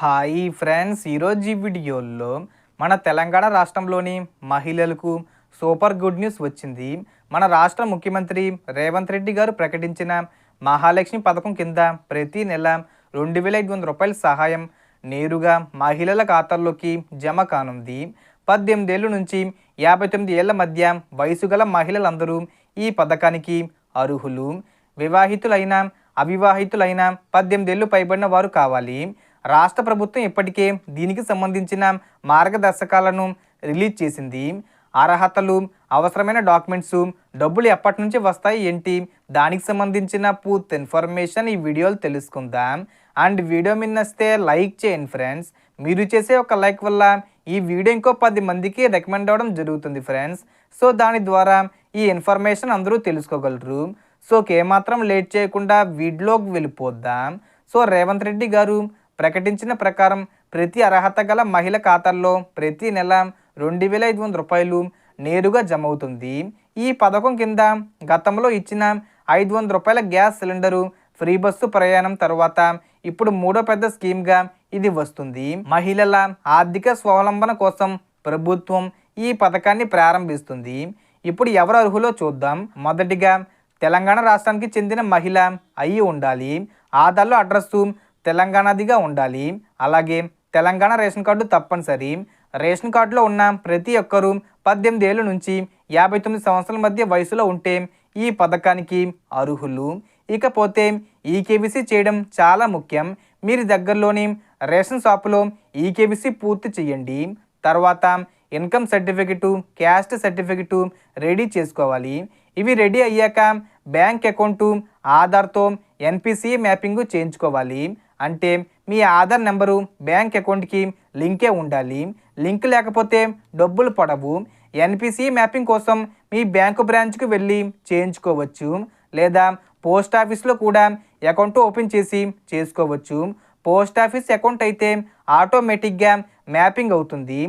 Hi friends, ఈరోజు ఈ వీడియోలో మన తెలంగాణ రాష్ట్రంలోని మహిళలకు సూపర్ గుడ్ న్యూస్ వచ్చింది. మన రాష్ట్ర ముఖ్యమంత్రి రేవంత్ రెడ్డి గారు ప్రకటించిన మహాలక్ష్మి పథకం కింద ప్రతి నెల 2,500 రూపాయల సహాయం నేరుగా మహిళల ఖాతాల్లోకి జమ కానుంది. 18 ఏళ్ళ నుంచి 59 ఏళ్ల మధ్య వయసు గల మహిళలందరూ ఈ పథకానికి అర్హులు. వివాహితులైన అవివాహితులైన 18 ఏళ్ళు పైబడిన వారు కావాలి. రాష్ట్ర ప్రభుత్వం ఇప్పటికే దీనికి సంబంధించిన మార్గదర్శకాలను రిలీజ్ చేసింది. అర్హతలు, అవసరమైన డాక్యుమెంట్స్, డబ్బులు ఎప్పటి నుంచి వస్తాయి ఏంటి, దానికి సంబంధించిన పూర్తి ఇన్ఫర్మేషన్ ఈ వీడియోలో తెలుసుకుందాం. అండ్ వీడియో మీద నచ్చితే లైక్ చేయండి ఫ్రెండ్స్. మీరు చేసే ఒక లైక్ వల్ల ఈ వీడియో ఇంకో 10 మందికి రికమెండ్ అవ్వడం జరుగుతుంది ఫ్రెండ్స్. సో దాని ద్వారా ఈ ఇన్ఫర్మేషన్ అందరూ తెలుసుకోగలరు. సో ఏమాత్రం లేట్ చేయకుండా వీడియోకి వెళ్ళిపోద్దాం. సో రేవంత్ రెడ్డి గారు ప్రకటించిన ప్రకారం ప్రతి అర్హత గల మహిళ ఖాతాల్లో ప్రతి నెల 2,500 రూపాయలు నేరుగా జమ అవుతుంది. ఈ పథకం కింద గతంలో ఇచ్చిన 500 రూపాయల గ్యాస్ సిలిండరు, ఫ్రీ బస్సు ప్రయాణం తర్వాత ఇప్పుడు మూడో పెద్ద స్కీమ్గా ఇది వస్తుంది. మహిళల ఆర్థిక స్వావలంబన కోసం ప్రభుత్వం ఈ పథకాన్ని ప్రారంభిస్తుంది. ఇప్పుడు ఎవరు అర్హులో చూద్దాం. మొదటిగా తెలంగాణ రాష్ట్రానికి చెందిన మహిళ అయి ఉండాలి. ఆధార్లో అడ్రస్సు తెలంగాణదిగా ఉండాలి. అలాగే తెలంగాణ రేషన్ కార్డు తప్పనిసరి. రేషన్ కార్డులో ఉన్న ప్రతి ఒక్కరూ 18 ఏళ్ళ నుంచి 59 సంవత్సరాల మధ్య వయసులో ఉంటే ఈ పథకానికి అర్హులు. ఇకపోతే ఈకేవీసీ చేయడం చాలా ముఖ్యం. మీరు దగ్గరలోని రేషన్ షాపులో ఈకేవీసీ పూర్తి చేయండి. తర్వాత income certificate, caste certificate ready చేసుకోవాలి. ఇవి రెడీ అయ్యాక బ్యాంక్ అకౌంటు, ఆధార్తో ఎన్పిసిఐ మ్యాపింగ్ చేయించుకోవాలి. అంటే మీ ఆధార్ నెంబరు బ్యాంక్ అకౌంట్కి లింకే ఉండాలి. లింక్ లేకపోతే డబ్బులు పడవు. ఎన్పిసిఐ మ్యాపింగ్ కోసం మీ బ్యాంకు బ్రాంచ్కి వెళ్ళి చేయించుకోవచ్చు. లేదా పోస్ట్ ఆఫీస్లో కూడా అకౌంట్ ఓపెన్ చేసి చేసుకోవచ్చు. పోస్ట్ ఆఫీస్ అకౌంట్ అయితే ఆటోమేటిక్గా మ్యాపింగ్ అవుతుంది.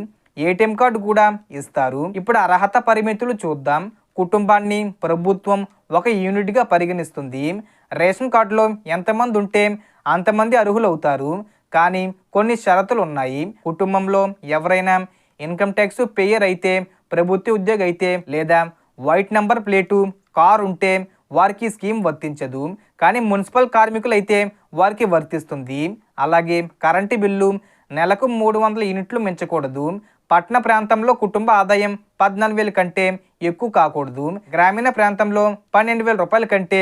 ఏటీఎం కార్డు కూడా ఇస్తారు. ఇప్పుడు అర్హత పరిమితులు చూద్దాం. కుటుంబాన్ని ప్రభుత్వం ఒక యూనిట్గా పరిగణిస్తుంది. రేషన్ కార్డులో ఎంతమంది ఉంటే అంతమంది అర్హులు అవుతారు. కానీ కొన్ని షరతులు ఉన్నాయి. కుటుంబంలో ఎవరైనా ఇన్కమ్ ట్యాక్స్ పేయర్ అయితే, ప్రభుత్వ ఉద్యోగి అయితే, లేదా వైట్ నెంబర్ ప్లేటు కార్ ఉంటే వారికి స్కీమ్ వర్తించదు. కానీ మున్సిపల్ కార్మికులు అయితే వారికి వర్తిస్తుంది. అలాగే కరెంటు బిల్లు నెలకు 300 యూనిట్లు మించకూడదు. పట్టణ ప్రాంతంలో కుటుంబ ఆదాయం 14,000 కంటే ఎక్కువ కాకూడదు. గ్రామీణ ప్రాంతంలో 12,000 రూపాయల కంటే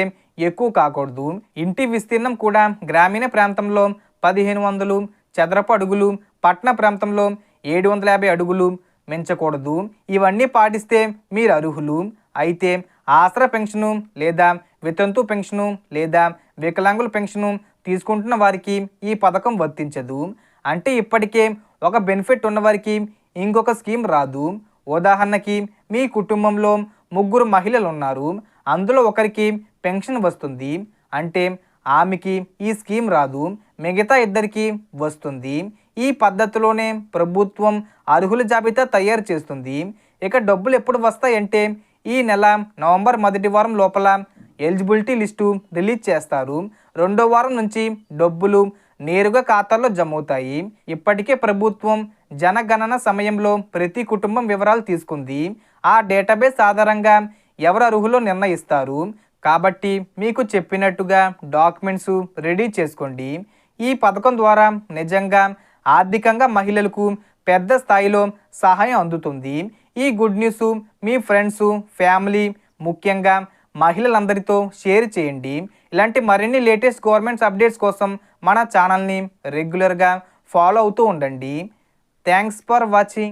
ఎక్కువ కాకూడదు. ఇంటి విస్తీర్ణం కూడా గ్రామీణ ప్రాంతంలో 1,500 చదరపు అడుగులు, పట్టణ ప్రాంతంలో 750 అడుగులు మించకూడదు. ఇవన్నీ పాటిస్తే మీరు అర్హులు. అయితే ఆసరా పెన్షను లేదా వితంతు పెన్షను లేదా వికలాంగుల పెన్షను తీసుకుంటున్న వారికి ఈ పథకం వర్తించదు. అంటే ఇప్పటికే ఒక బెనిఫిట్ ఉన్నవారికి ఇంకొక స్కీమ్ రాదు. ఉదాహరణకి మీ కుటుంబంలో 3 మహిళలు ఉన్నారు. అందులో ఒకరికి పెన్షన్ వస్తుంది. అంటే ఆమెకి ఈ స్కీమ్ రాదు. మిగతా ఇద్దరికి వస్తుంది. ఈ పద్ధతిలోనే ప్రభుత్వం అర్హుల జాబితా తయారు చేస్తుంది. ఇక డబ్బులు ఎప్పుడు వస్తాయంటే ఈ నెల నవంబర్ మొదటి వారం లోపల ఎలిజిబిలిటీ లిస్టు రిలీజ్ చేస్తారు. 2వ వారం నుంచి డబ్బులు నేరుగా ఖాతాల్లో జమ అవుతాయి. ఇప్పటికే ప్రభుత్వం జనగణన సమయంలో ప్రతి కుటుంబం వివరాలు తీసుకుంది. ఆ డేటాబేస్ ఆధారంగా ఎవరు అర్హులో నిర్ణయిస్తారు. కాబట్టి మీకు చెప్పినట్టుగా డాక్యుమెంట్స్ రెడీ చేసుకోండి. ఈ పథకం ద్వారా నిజంగా ఆర్థికంగా మహిళలకు పెద్ద స్థాయిలో సహాయం అందుతుంది. ఈ గుడ్ న్యూస్ మీ ఫ్రెండ్స్, ఫ్యామిలీ, ముఖ్యంగా మహిళలందరితో షేర్ చేయండి. ఇలాంటి మరిన్ని లేటెస్ట్ గవర్నమెంట్స్ అప్డేట్స్ కోసం మన ఛానల్ని రెగ్యులర్గా ఫాలో అవుతూ ఉండండి. Thanks for watching.